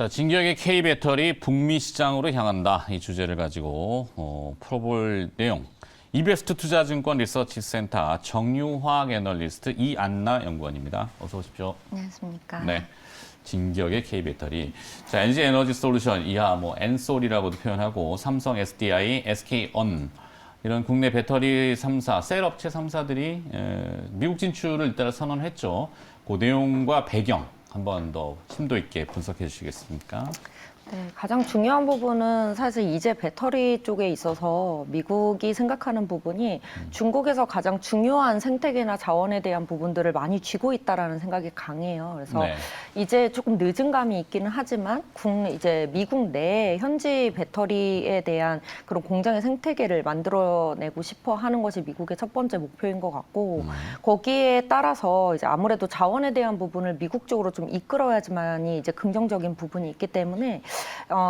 자, 진격의 K배터리 북미 시장으로 향한다. 이 주제를 가지고 풀어볼 내용. 이베스트 투자증권 리서치센터 정유화학 애널리스트 이안나 연구원입니다. 어서 오십시오. 안녕하십니까. 네. 진격의 K배터리. 자, NG 에너지 솔루션, 이하 엔솔이라고도 표현하고 삼성, SDI, SK온 이런 국내 배터리 3사, 셀 업체 3사들이 미국 진출을 일단 선언했죠. 그 내용과 배경 한번 더 심도 있게 분석해 주시겠습니까? 네, 가장 중요한 부분은 사실 이제 배터리 쪽에 있어서 미국이 생각하는 부분이 중국에서 가장 중요한 생태계나 자원에 대한 부분들을 많이 쥐고 있다라는 생각이 강해요. 그래서 네. 이제 조금 늦은 감이 있기는 하지만 이제 미국 내 현지 배터리에 대한 그런 공장의 생태계를 만들어내고 싶어 하는 것이 미국의 첫 번째 목표인 것 같고 거기에 따라서 이제 아무래도 자원에 대한 부분을 미국 쪽으로 좀 이끌어야지만이 이제 긍정적인 부분이 있기 때문에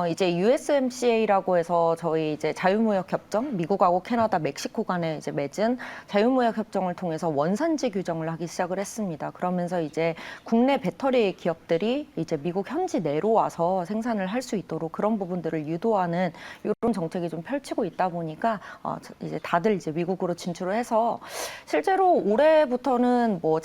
이제 USMCA라고 해서 저희 이제 자유무역 협정, 미국하고 캐나다, 멕시코 간에 이제 맺은 자유무역 협정을 통해서 원산지 규정을 하기 시작을 했습니다. 그러면서 이제 국내 배터리 기업들이 이제 미국 현지 내로 와서 생산을 할 수 있도록 그런 부분들을 유도하는 이런 정책이 좀 펼치고 있다 보니까 이제 다들 이제 미국으로 진출을 해서 실제로 올해부터는 뭐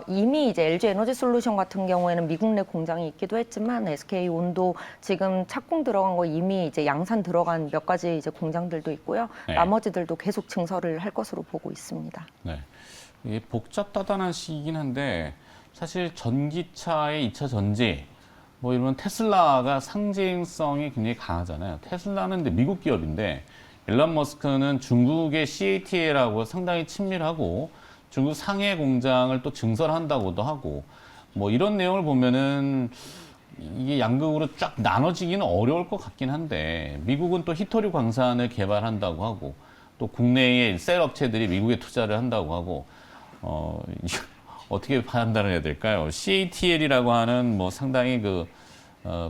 이미 이제 LG 에너지 솔루션 같은 경우에는 미국 내 공장이 있기도 했지만 SK온도 지금 착공 들어간 거 이미 이제 양산 들어간 몇 가지 이제 공장들도 있고요. 네. 나머지들도 계속 증설을 할 것으로 보고 있습니다. 네. 이게 복잡다단한 시기긴 한데 사실 전기차의 2차 전지 뭐 이런 테슬라가 상징성이 굉장히 강하잖아요. 테슬라는 근데 미국 기업인데 일론 머스크는 중국의 CATL하고 상당히 친밀하고 중국 상해 공장을 또 증설한다고도 하고 뭐 이런 내용을 보면은 이게 양극으로 쫙 나눠지기는 어려울 것 같긴 한데 미국은 또 히토류 광산을 개발한다고 하고 또 국내의 셀 업체들이 미국에 투자를 한다고 하고 어떻게 판단을 해야 될까요? CATL이라고 하는 뭐 상당히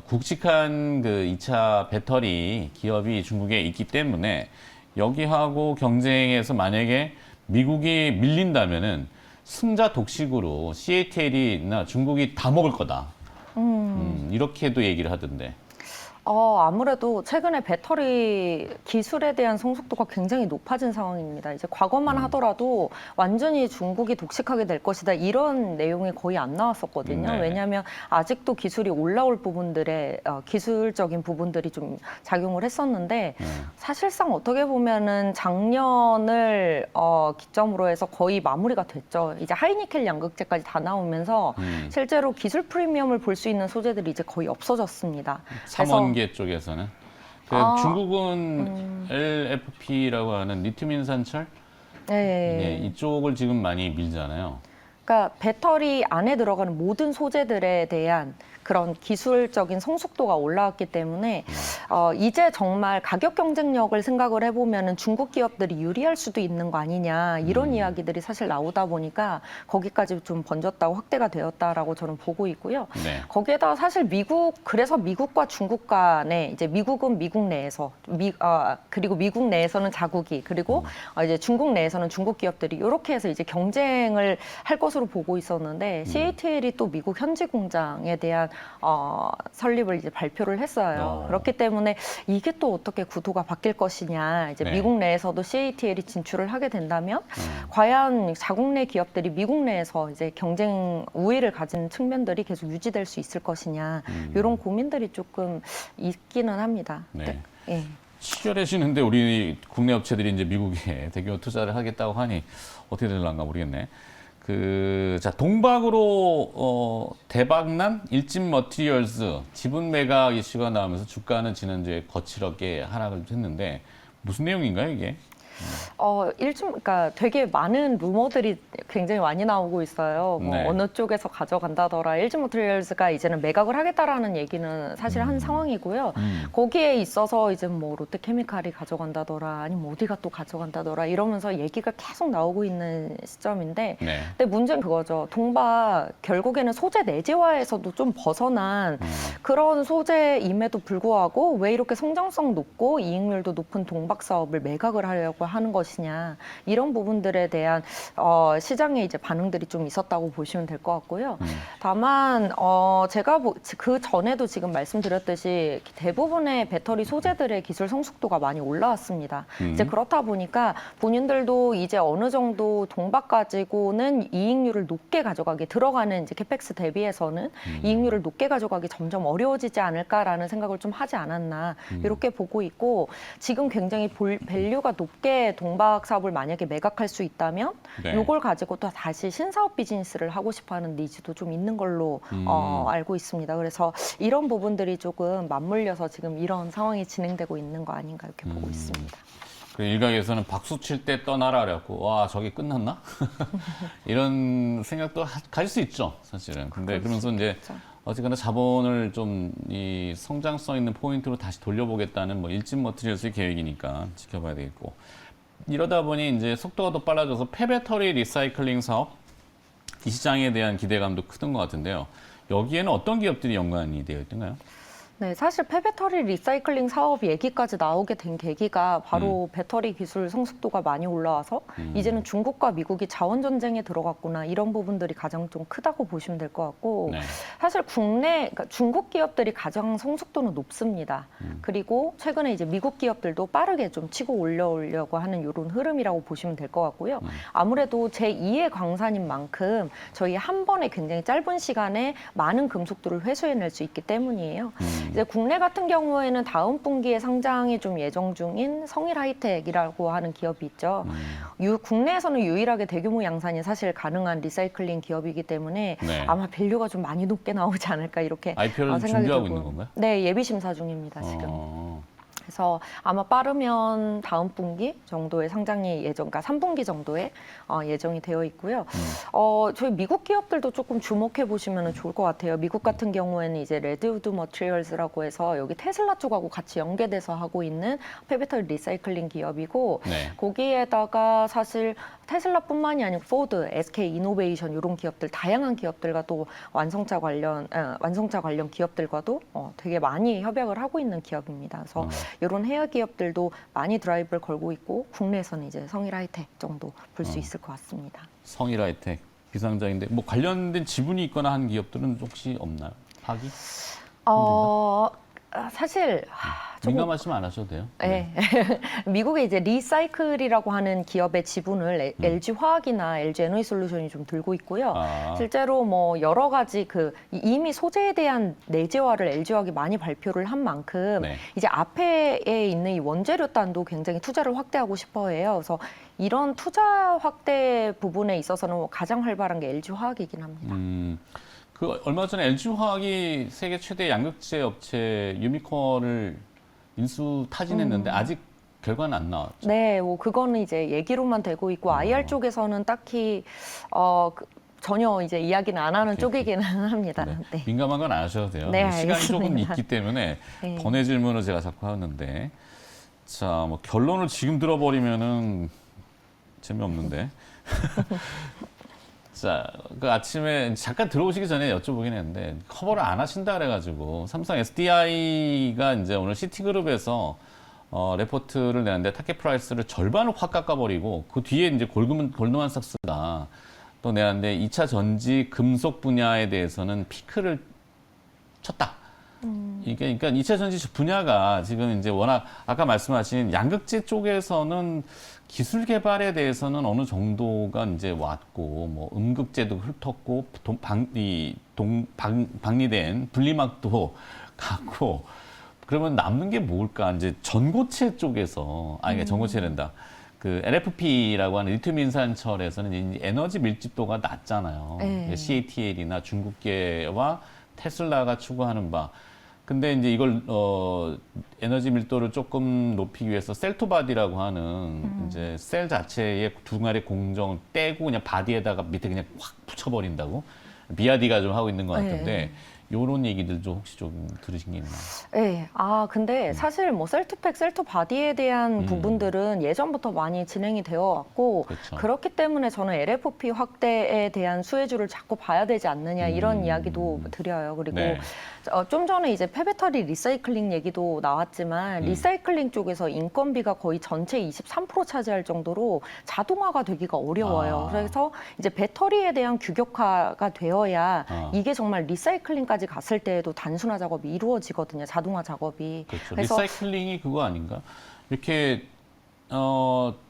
굵직한 2차 배터리 기업이 중국에 있기 때문에 여기하고 경쟁해서 만약에 미국이 밀린다면은 승자 독식으로 CATL이나 중국이 다 먹을 거다. 이렇게도 얘기를 하던데. 아무래도 최근에 배터리 기술에 대한 성숙도가 굉장히 높아진 상황입니다. 이제 과거만 하더라도 완전히 중국이 독식하게 될 것이다 이런 내용이 거의 안 나왔었거든요. 네. 왜냐하면 아직도 기술이 올라올 부분들의 기술적인 부분들이 좀 작용을 했었는데 사실상 어떻게 보면은 작년을 기점으로 해서 거의 마무리가 됐죠. 이제 하이니켈 양극재까지 다 나오면서 실제로 기술 프리미엄을 볼 수 있는 소재들이 이제 거의 없어졌습니다. 삼원계 쪽에서는 중국은 LFP라고 하는 리튬 인산철 네, 이쪽을 지금 많이 밀잖아요. 그러니까 배터리 안에 들어가는 모든 소재들에 대한 그런 기술적인 성숙도가 올라왔기 때문에 이제 정말 가격 경쟁력을 생각을 해보면은 중국 기업들이 유리할 수도 있는 거 아니냐 이런 이야기들이 사실 나오다 보니까 거기까지 좀 번졌다고 확대가 되었다라고 저는 보고 있고요. 네. 거기에다가 사실 그래서 미국과 중국 간에 이제 미국은 미국 내에서 그리고 미국 내에서는 자국이 그리고 이제 중국 내에서는 중국 기업들이 이렇게 해서 이제 경쟁을 할 것으로 보고 있었는데 CATL이 또 미국 현지 공장에 대한 설립을 이제 발표를 했어요. 그렇기 때문에 이게 또 어떻게 구도가 바뀔 것이냐. 이제 네. 미국 내에서도 CATL이 진출을 하게 된다면 과연 자국 내 기업들이 미국 내에서 이제 경쟁 우위를 가진 측면들이 계속 유지될 수 있을 것이냐. 이런 고민들이 조금 있기는 합니다. 네. 예. 치열해지는데 우리 국내 업체들이 이제 미국에 대규모 투자를 하겠다고 하니 어떻게 될란가 모르겠네. 자, 동박으로 대박난 일진 머티리얼스 지분 매각 이슈가 나오면서 주가는 지난주에 거칠게 하락을 했는데 무슨 내용인가요, 이게? 그러니까 되게 많은 루머들이 굉장히 많이 나오고 있어요. 뭐 네. 어느 쪽에서 가져간다더라. LG 모터리얼즈가 이제는 매각을 하겠다라는 얘기는 사실 한 상황이고요. 거기에 있어서 이제 뭐 롯데케미칼이 가져간다더라. 아니면 어디가 또 가져간다더라. 이러면서 얘기가 계속 나오고 있는 시점인데 네. 근데 문제는 그거죠. 동박 결국에는 소재 내재화에서도 좀 벗어난 그런 소재임에도 불구하고 왜 이렇게 성장성 높고 이익률도 높은 동박 사업을 매각을 하려고 하는 것이냐 이런 부분들에 대한 시장의 이제 반응들이 좀 있었다고 보시면 될 것 같고요. 다만 제가 그 전에도 지금 말씀드렸듯이 대부분의 배터리 소재들의 기술 성숙도가 많이 올라왔습니다. 이제 그렇다 보니까 본인들도 이제 어느 정도 동박 가지고는 이익률을 높게 가져가기 들어가는 이제 캐펙스 대비해서는 이익률을 높게 가져가기 점점 어려워지지 않을까라는 생각을 좀 하지 않았나 이렇게 보고 있고 지금 굉장히 밸류가 높게 동박 사업을 만약에 매각할 수 있다면 네. 이걸 가지고 또 다시 신사업 비즈니스를 하고 싶어하는 니즈도 좀 있는 걸로 알고 있습니다. 그래서 이런 부분들이 조금 맞물려서 지금 이런 상황이 진행되고 있는 거 아닌가 이렇게 보고 있습니다. 그 일각에서는 박수 칠 때 떠나라 그래갖고 와 저게 끝났나? 이런 생각도 가질 수 있죠 사실은. 근데 그러면서 이제 어쨌거나 자본을 좀 이 성장성 있는 포인트로 다시 돌려보겠다는 뭐 일진 머티리얼스의 계획이니까 지켜봐야 되겠고 이러다 보니 이제 속도가 더 빨라져서 폐배터리 리사이클링 사업 이 시장에 대한 기대감도 크던 것 같은데요. 여기에는 어떤 기업들이 연관이 되어 있던가요? 네, 사실 폐배터리 리사이클링 사업 얘기까지 나오게 된 계기가 바로 배터리 기술 성숙도가 많이 올라와서 이제는 중국과 미국이 자원 전쟁에 들어갔구나 이런 부분들이 가장 좀 크다고 보시면 될 것 같고 네. 사실 그러니까 중국 기업들이 가장 성숙도는 높습니다. 그리고 최근에 이제 미국 기업들도 빠르게 좀 치고 올려오려고 하는 이런 흐름이라고 보시면 될 것 같고요. 아무래도 제2의 광산인 만큼 저희 한 번에 굉장히 짧은 시간에 많은 금속들을 회수해낼 수 있기 때문이에요. 이제 국내 같은 경우에는 다음 분기에 상장이 좀 예정 중인 성일 하이텍이라고 하는 기업이 있죠. 국내에서는 유일하게 대규모 양산이 사실 가능한 리사이클링 기업이기 때문에 네. 아마 밸류가 좀 많이 높게 나오지 않을까 이렇게 IPO를 생각이 준비하고 들고. 있는 건가요? 네, 예비 심사 중입니다 지금. 그래서 아마 빠르면 다음 분기 정도에 상장이 그러니까 3분기 정도에 예정이 되어 있고요. 저희 미국 기업들도 조금 주목해 보시면 좋을 것 같아요. 미국 같은 경우에는 이제 레드우드 머티리얼스라고 해서 여기 테슬라 쪽하고 같이 연계돼서 하고 있는 폐배터리 리사이클링 기업이고 네. 거기에다가 사실 테슬라뿐만이 아니고 포드, SK 이노베이션 이런 기업들 다양한 기업들과 또 완성차 관련 기업들과도 되게 많이 협약을 하고 있는 기업입니다. 그래서 이런 해외 기업들도 많이 드라이브를 걸고 있고 국내에서는 이제 성일 하이텍 정도 볼 수 있을 것 같습니다. 성일 하이텍 비상장인데 뭐 관련된 지분이 있거나 한 기업들은 혹시 없나요? 파기? 사실 조금 민감하시면 안 하셔도 돼요. 네. 미국의 이제 리사이클이라고 하는 기업의 지분을 LG 화학이나 LG 에너지 솔루션이 좀 들고 있고요. 실제로 뭐 여러 가지 이미 소재에 대한 내재화를 LG 화학이 많이 발표를 한 만큼 네. 이제 앞에 있는 이 원재료단도 굉장히 투자를 확대하고 싶어 해요. 그래서 이런 투자 확대 부분에 있어서는 가장 활발한 게 LG 화학이긴 합니다. 그 얼마 전에 LG 화학이 세계 최대 양극재 업체 유미콘을 인수 타진했는데 아직 결과는 안 나왔죠. 네, 뭐 그거는 이제 얘기로만 되고 있고 IR 쪽에서는 딱히 전혀 이제 이야기는 안 하는 쪽이기는 합니다. 네. 네. 민감한 건 안 하셔도 돼요. 네, 시간이 조금 알겠습니다. 있기 때문에 네. 번외 질문을 제가 자꾸 하는데 자, 뭐 결론을 지금 들어버리면은 재미없는데. 자, 그 아침에 잠깐 들어오시기 전에 여쭤보긴 했는데 커버를 안 하신다 그래가지고 삼성 SDI가 이제 오늘 시티그룹에서 레포트를 내는데 타켓 프라이스를 절반을 확 깎아버리고 그 뒤에 이제 골드만삭스가 또 내는데 2차 전지 금속 분야에 대해서는 피크를 쳤다. 그러니까 2차 전지 분야가 지금 이제 워낙 아까 말씀하신 양극재 쪽에서는 기술 개발에 대해서는 어느 정도가 이제 왔고 뭐 음극재도 훑었고 방리된 분리막도 갔고 그러면 남는 게 뭘까? 이제 전고체 쪽에서 그러니까 전고체란다. 그 LFP라고 하는 리튬 인산철에서는 이제 에너지 밀집도가 낮잖아요. 네. CATL이나 중국계와 테슬라가 추구하는 바. 근데 이제 이걸 에너지 밀도를 조금 높이기 위해서 셀토바디라고 하는 이제 셀 자체의 둥아리 공정을 떼고 그냥 바디에다가 밑에 그냥 확 붙여버린다고 BRD가 좀 하고 있는 것 같은데 요런 얘기들 좀 혹시 좀 들으신 게 있나요? 네. 근데 사실 뭐 셀투팩, 셀투바디에 대한 부분들은 예전부터 많이 진행이 되어 왔고 그렇죠. 그렇기 때문에 저는 LFP 확대에 대한 수혜주를 자꾸 봐야 되지 않느냐 이런 이야기도 드려요. 그리고 네. 좀 전에 이제 폐배터리 리사이클링 얘기도 나왔지만 리사이클링 쪽에서 인건비가 거의 전체 23% 차지할 정도로 자동화가 되기가 어려워요. 그래서 이제 배터리에 대한 규격화가 되어야 이게 정말 리사이클링까지 갔을 때에도 단순화 작업이 이루어지거든요. 자동화 작업이. 그렇죠. 그래서 리사이클링이 그거 아닌가? 이렇게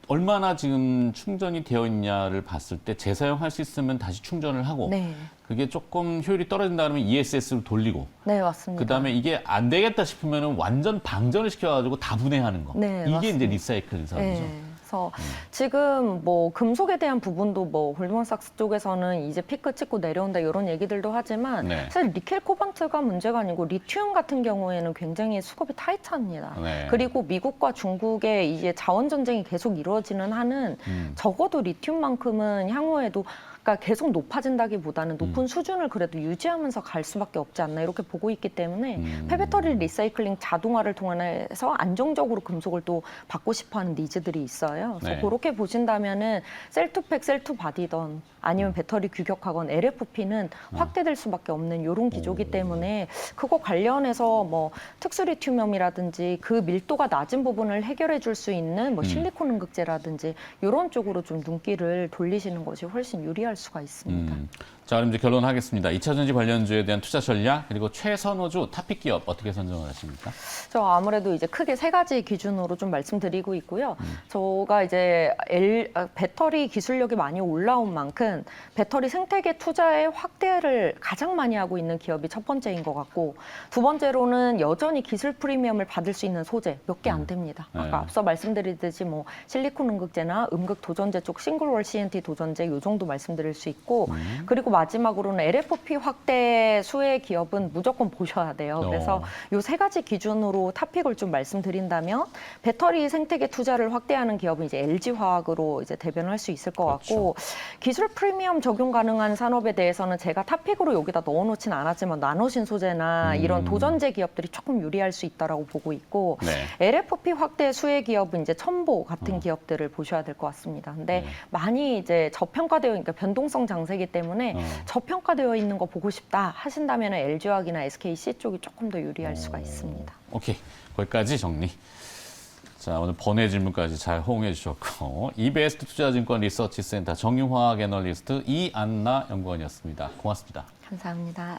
얼마나 지금 충전이 되어 있냐를 봤을 때 재사용할 수 있으면 다시 충전을 하고 네. 그게 조금 효율이 떨어진다 그러면 ESS로 돌리고 네, 맞습니다. 그다음에 이게 안 되겠다 싶으면 완전 방전을 시켜가지고 다 분해하는 거. 네, 이게 맞습니다. 이제 리사이클 사업이죠. 네. 그래서 지금 뭐 금속에 대한 부분도 뭐 골드만삭스 쪽에서는 이제 피크 찍고 내려온다 이런 얘기들도 하지만 네. 사실 니켈 코발트가 문제가 아니고 리튬 같은 경우에는 굉장히 수급이 타이트합니다. 네. 그리고 미국과 중국의 이제 자원 전쟁이 계속 이루어지는 한은 적어도 리튬만큼은 향후에도 그러니까 계속 높아진다기보다는 높은 수준을 그래도 유지하면서 갈 수밖에 없지 않나 이렇게 보고 있기 때문에 폐배터리 리사이클링 자동화를 통해서 안정적으로 금속을 또 받고 싶어하는 니즈들이 있어요. 그래서 네. 그렇게 보신다면은 셀투팩, 셀투바디던 아니면 배터리 규격화건 LFP는 확대될 수밖에 없는 이런 기조기 때문에 그거 관련해서 뭐 특수 리튬이라든지 그 밀도가 낮은 부분을 해결해 줄 수 있는 뭐 실리콘 음극재라든지 이런 쪽으로 좀 눈길을 돌리시는 것이 훨씬 유리할 수가 있습니다. 자, 그럼 이제 결론하겠습니다. 2차 전지 관련주에 대한 투자 전략 그리고 최선호주 타픽 기업 어떻게 선정을 하십니까? 저 아무래도 이제 크게 세 가지 기준으로 좀 말씀드리고 있고요. 저가 이제 배터리 기술력이 많이 올라온 만큼 배터리 생태계 투자의 확대를 가장 많이 하고 있는 기업이 첫 번째인 것 같고 두 번째로는 여전히 기술 프리미엄을 받을 수 있는 소재 몇 개 안 됩니다. 네. 아까 앞서 말씀드리듯이 뭐 실리콘 음극재나 음극 도전재 쪽 싱글월 CNT 도전재 요 정도 말씀드릴 수 있고 그리고 마지막으로는 LFP 확대 수혜 기업은 무조건 보셔야 돼요. 그래서 요 세 가지 기준으로 탑픽을 좀 말씀드린다면 배터리 생태계 투자를 확대하는 기업은 이제 LG화학으로 이제 대변할 수 있을 것 같고 기술 프리미엄 적용 가능한 산업에 대해서는 제가 탑픽으로 여기다 넣어놓진 않았지만 나노신 소재나 이런 도전재 기업들이 조금 유리할 수 있다라고 보고 있고 네. LFP 확대 수혜 기업은 이제 첨보 같은 기업들을 보셔야 될 것 같습니다. 근데 많이 이제 저평가되어 그러니까 변동성 장세이기 때문에 저평가되어 있는 거 보고 싶다 하신다면 LG화학이나 SKC 쪽이 조금 더 유리할 수가 있습니다. 오케이. 거기까지 정리. 자, 오늘 번외 질문까지 잘 호응해 주셨고 이베스트 투자증권 리서치센터 정유화학 애널리스트 이안나 연구원이었습니다. 고맙습니다. 감사합니다.